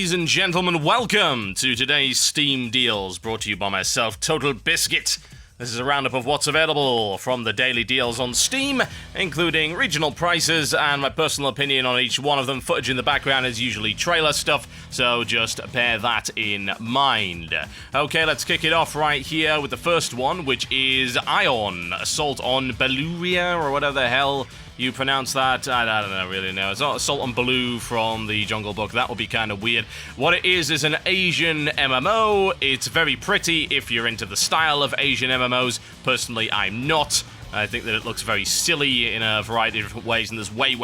Ladies and gentlemen, welcome to today's Steam Deals, brought to you by myself, Totalbiscuit. This is a roundup of what's available from the daily deals on Steam, including regional prices and my personal opinion on each one of them. Footage in the background is usually trailer stuff, so just bear that in mind. Okay, let's kick it off right here with the first one, which is Ion, Assault on Beluria, or whatever the hell you pronounce that. I don't really know. It's not Assault on Baloo from the Jungle Book. That would be kind of weird. What it is an Asian MMO. It's very pretty if you're into the style of Asian MMOs. Personally, I'm not. I think that it looks very silly in a variety of different ways, and there's way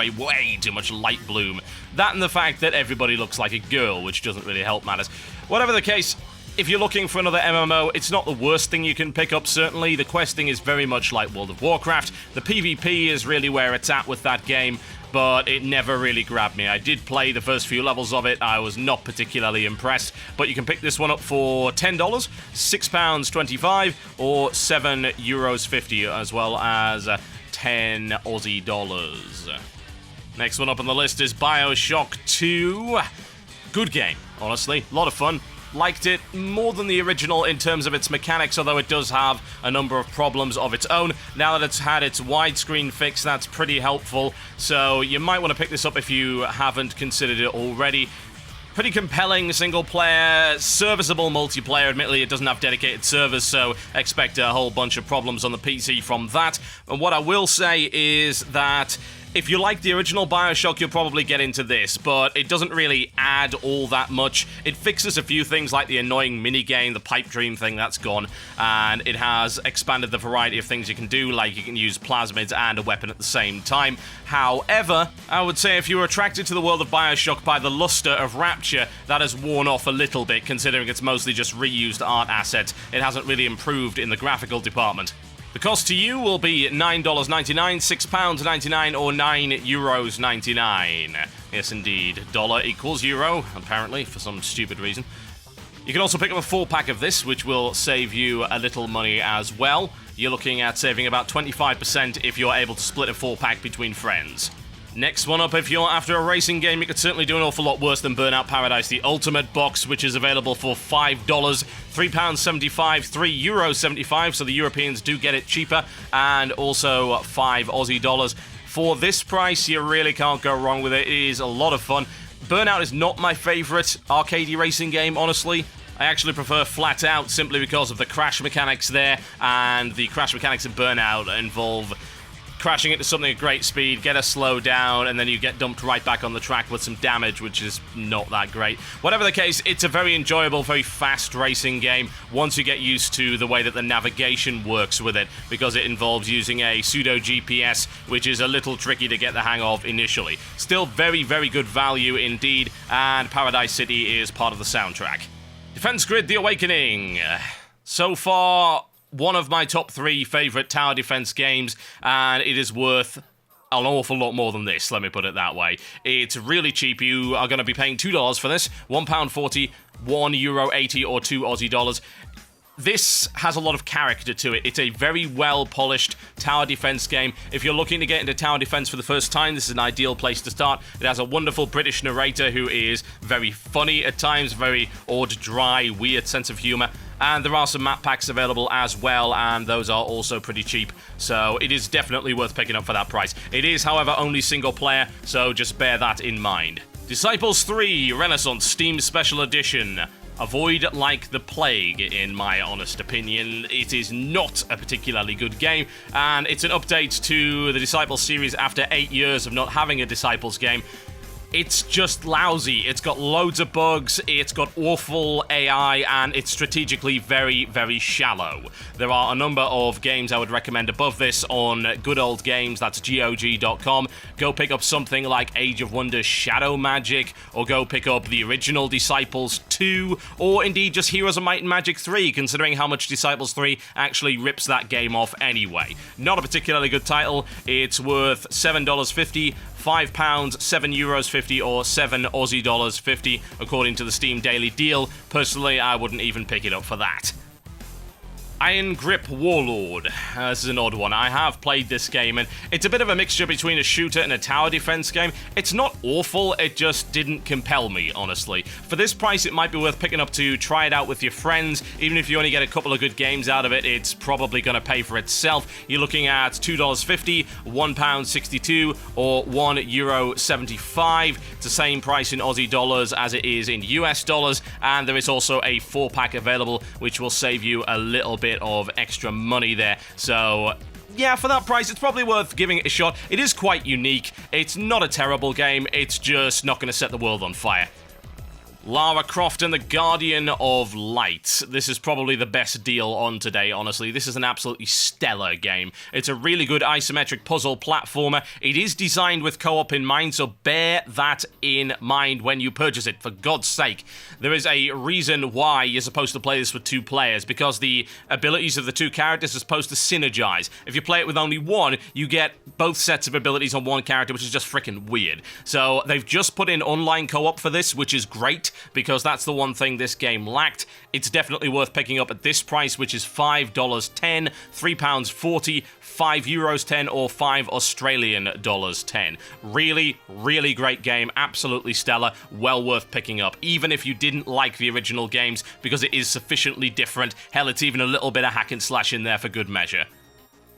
too much light bloom. That and the fact that everybody looks like a girl, which doesn't really help matters. Whatever the case, if you're looking for another MMO, it's not the worst thing you can pick up, certainly. The questing is very much like World of Warcraft. The PvP is really where it's at with that game, but it never really grabbed me. I did play the first few levels of it. I was not particularly impressed, but you can pick this one up for $10, £6.25, or €7.50, as well as 10 Aussie dollars. Next one up on the list is Bioshock II. Good game, honestly. A lot of fun. Liked it more than the original in terms of its mechanics, although it does have a number of problems of its own. Now that it's had its widescreen fix, that's pretty helpful, so you might want to pick this up if you haven't considered it already. Pretty compelling single-player, serviceable multiplayer. Admittedly, it doesn't have dedicated servers, so expect a whole bunch of problems on the PC from that. And what I will say is that if you like the original Bioshock, you'll probably get into this, but it doesn't really add all that much. It fixes a few things like the annoying minigame, the pipe dream thing, that's gone, and it has expanded the variety of things you can do, like you can use plasmids and a weapon at the same time. However, I would say if you were attracted to the world of Bioshock by the luster of Rapture, that has worn off a little bit, considering it's mostly just reused art assets. It hasn't really improved in the graphical department. The cost to you will be $9.99, £6.99, or €9.99. Yes, indeed. Dollar equals euro, apparently, for some stupid reason. You can also pick up a 4-pack of this, which will save you a little money as well. You're looking at saving about 25% if you're able to split a 4-pack between friends. Next one up, if you're after a racing game, you could certainly do an awful lot worse than Burnout Paradise, the Ultimate Box, which is available for $5, £3.75, €3.75, so the Europeans do get it cheaper, and also 5 Aussie dollars. For this price, you really can't go wrong with it. It is a lot of fun. Burnout is not my favourite arcadey racing game, honestly. I actually prefer Flat Out simply because of the crash mechanics there, and the crash mechanics in Burnout involve crashing into something at great speed, get a slow down, and then you get dumped right back on the track with some damage, which is not that great. Whatever the case, it's a very enjoyable, very fast racing game once you get used to the way that the navigation works with it, because it involves using a pseudo GPS, which is a little tricky to get the hang of initially. Still very good value indeed, and Paradise City is part of the soundtrack. Defense Grid: The Awakening. So far, one of my top 3 favourite tower defense games, and it is worth an awful lot more than this, let me put it that way. It's really cheap. You are going to be paying $2 for this, £1.40, €1.80, or 2 Aussie dollars. This has a lot of character to it. It's a very well-polished tower defense game. If you're looking to get into tower defense for the first time, this is an ideal place to start. It has a wonderful British narrator who is very funny at times, very odd, dry, weird sense of humour. And there are some map packs available as well, and those are also pretty cheap. So it is definitely worth picking up for that price. It is, however, only single player, so just bear that in mind. Disciples 3 Renaissance Steam Special Edition. Avoid like the plague, in my honest opinion. It is not a particularly good game, and it's an update to the Disciples series after 8 years of not having a Disciples game. It's just lousy. It's got loads of bugs, it's got awful AI, and it's strategically very shallow. There are a number of games I would recommend above this on Good Old Games, that's GOG.com. Go pick up something like Age of Wonders Shadow Magic, or go pick up the original Disciples 2, or indeed just Heroes of Might and Magic 3, considering how much Disciples 3 actually rips that game off anyway. Not a particularly good title. It's worth $7.50, £5, €7.50, or 7 Aussie dollars 50, according to the Steam Daily Deal. Personally, I wouldn't even pick it up for that. Iron Grip Warlord. This is an odd one. I have played this game, and it's a bit of a mixture between a shooter and a tower defense game. It's not awful, it just didn't compel me, honestly. For this price, it might be worth picking up to try it out with your friends. Even if you only get a couple of good games out of it, it's probably going to pay for itself. You're looking at $2.50, £1.62, or €1.75. It's the same price in Aussie dollars as it is in US dollars, and there is also a 4-pack available, which will save you a little bit of extra money there. So yeah, for that price, it's probably worth giving it a shot. It is quite unique. It's not a terrible game. It's just not going to set the world on fire. Lara Croft and the Guardian of Light. This is probably the best deal on today, honestly. This is an absolutely stellar game. It's a really good isometric puzzle platformer. It is designed with co-op in mind, so bear that in mind when you purchase it, for God's sake. There is a reason why you're supposed to play this with 2 players, because the abilities of the 2 characters are supposed to synergize. If you play it with only one, you get both sets of abilities on one character, which is just freaking weird. So they've just put in online co-op for this, which is great, because that's the one thing this game lacked. It's definitely worth picking up at this price, which is $5.10, £3.40, €5.10, or $5 Really, really great game, absolutely stellar, well worth picking up, even if you didn't like the original games, because it is sufficiently different. Hell, it's even a little bit of hack and slash in there for good measure.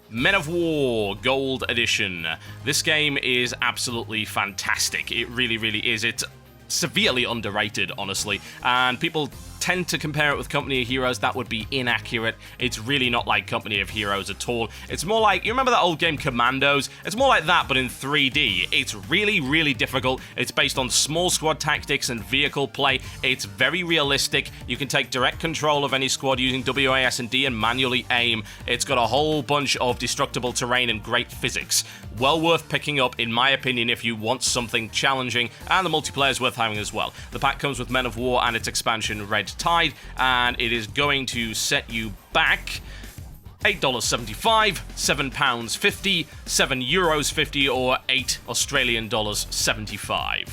Men of War Gold Edition. This game is absolutely fantastic. It really, really is. It's severely underrated, honestly, and people tend to compare it with Company of Heroes. That would be inaccurate. It's really not like Company of Heroes at all. It's more like, you remember that old game Commandos? It's more like that, but in 3D. It's really, really difficult. It's based on small squad tactics and vehicle play. It's very realistic. You can take direct control of any squad using WASD and manually aim. It's got a whole bunch of destructible terrain and great physics. Well worth picking up, in my opinion, if you want something challenging, and the multiplayer is worth having as well. The pack comes with Men of War and its expansion Red Tide, and it is going to set you back $8.75, £7.50, €7.50, or $8.75.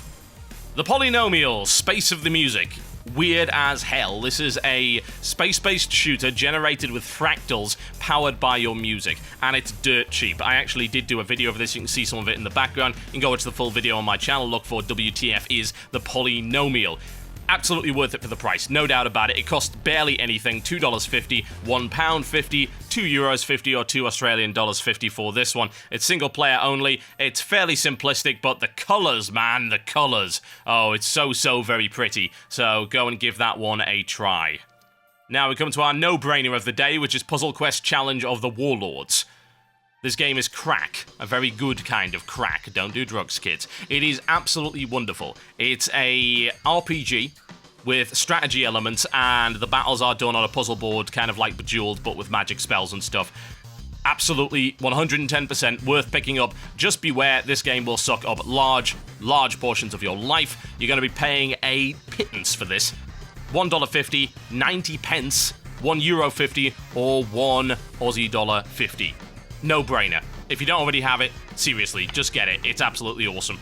The Polynomial, Space of the Music. Weird as hell. This is a space-based shooter generated with fractals powered by your music, and it's dirt cheap. I actually did do a video of this. You can see some of it in the background. You can go watch the full video on my channel. Look for WTF is the Polynomial. Absolutely worth it for the price, no doubt about it. It costs barely anything, $2.50, £1.50, €2.50, or $2.50 for this one. It's single player only. It's fairly simplistic, but the colors, man, the colors. Oh, it's so very pretty. So go and give that one a try. Now we come to our no-brainer of the day, which is Puzzle Quest Challenge of the Warlords. This game is crack, a very good kind of crack. Don't do drugs, kids. It is absolutely wonderful. It's a RPG with strategy elements, and the battles are done on a puzzle board, kind of like Bejeweled, but with magic spells and stuff. Absolutely 110% worth picking up. Just beware, this game will suck up large portions of your life. You're going to be paying a pittance for this. $1.50, 90 pence, €1.50, or $1 No-brainer. If you don't already have it, seriously, just get it. It's absolutely awesome.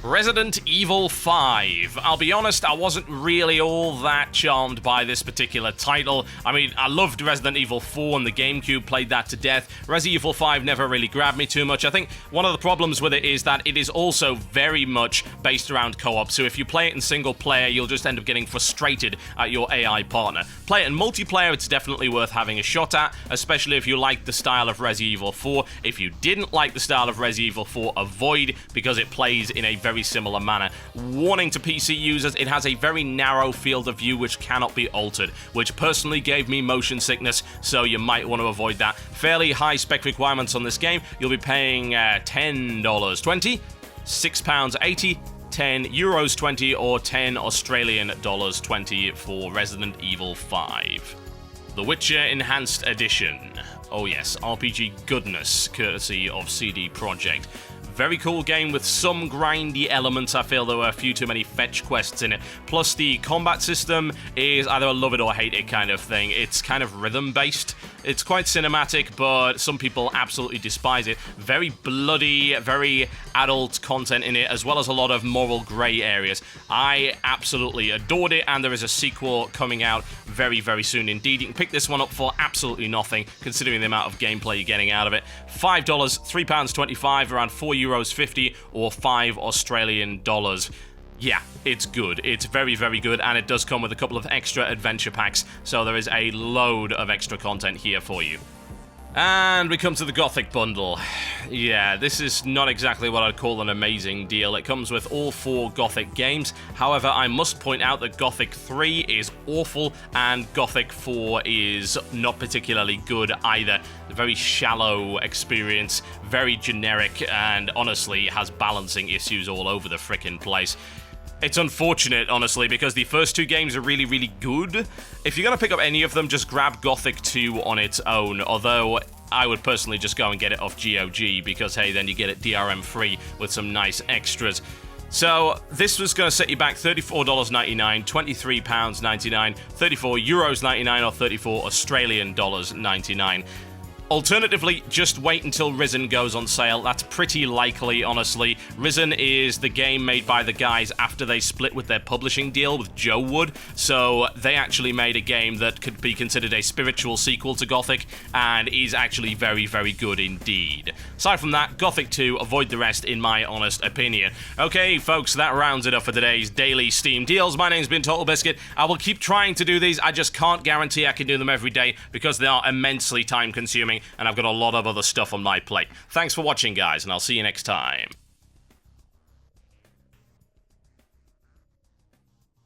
Resident Evil 5. I'll be honest, I wasn't really all that charmed by this particular title. I mean, I loved Resident Evil 4 on the GameCube, played that to death. Resident Evil 5 never really grabbed me too much. I think one of the problems with it is that it is also very much based around co-op, so if you play it in single player, you'll just end up getting frustrated at your AI partner. Play it in multiplayer, it's definitely worth having a shot at, especially if you like the style of Resident Evil 4. If you didn't like the style of Resident Evil 4, avoid, because it plays in a very similar manner. Warning to PC users, it has a very narrow field of view which cannot be altered, which personally gave me motion sickness, so you might want to avoid that. Fairly high spec requirements on this game. You'll be paying $10.20, £6.80, €10.20, or $10.20 for Resident Evil 5. The Witcher Enhanced Edition. Oh yes, RPG goodness, courtesy of CD Projekt. Very cool game with some grindy elements. I feel there were a few too many fetch quests in it. Plus, the combat system is either a love it or hate it kind of thing. It's kind of rhythm-based. It's quite cinematic, but some people absolutely despise it. Very bloody, very adult content in it, as well as a lot of moral grey areas. I absolutely adored it, and there is a sequel coming out very, very soon indeed. You can pick this one up for absolutely nothing, considering the amount of gameplay you're getting out of it. $5, £3.25, around €4.50, or $5 Australian dollars. Yeah, it's good. It's very, very good, and it does come with a couple of extra adventure packs, so there is a load of extra content here for you. And we come to the Gothic bundle. Yeah, this is not exactly what I'd call an amazing deal. It comes with all 4 Gothic games. However, I must point out that Gothic 3 is awful, and Gothic 4 is not particularly good either. A very shallow experience, very generic, and honestly has balancing issues all over the frickin' place. It's unfortunate, honestly, because the first 2 games are really, really good. If you're going to pick up any of them, just grab Gothic 2 on its own, although I would personally just go and get it off GOG, because, hey, then you get it DRM-free with some nice extras. So, this was going to set you back $34.99, £23.99, €34.99, or $34 Australian dollars 99. Alternatively, just wait until Risen goes on sale. That's pretty likely, honestly. Risen is the game made by the guys after they split with their publishing deal with Joe Wood, so they actually made a game that could be considered a spiritual sequel to Gothic, and is actually very, very good indeed. Aside from that, Gothic 2, avoid the rest in my honest opinion. Okay, folks, that rounds it up for today's daily Steam deals. My name's been Totalbiscuit. I will keep trying to do these. I just can't guarantee I can do them every day, because they are immensely time-consuming, and I've got a lot of other stuff on my plate. Thanks for watching, guys, and I'll see you next time.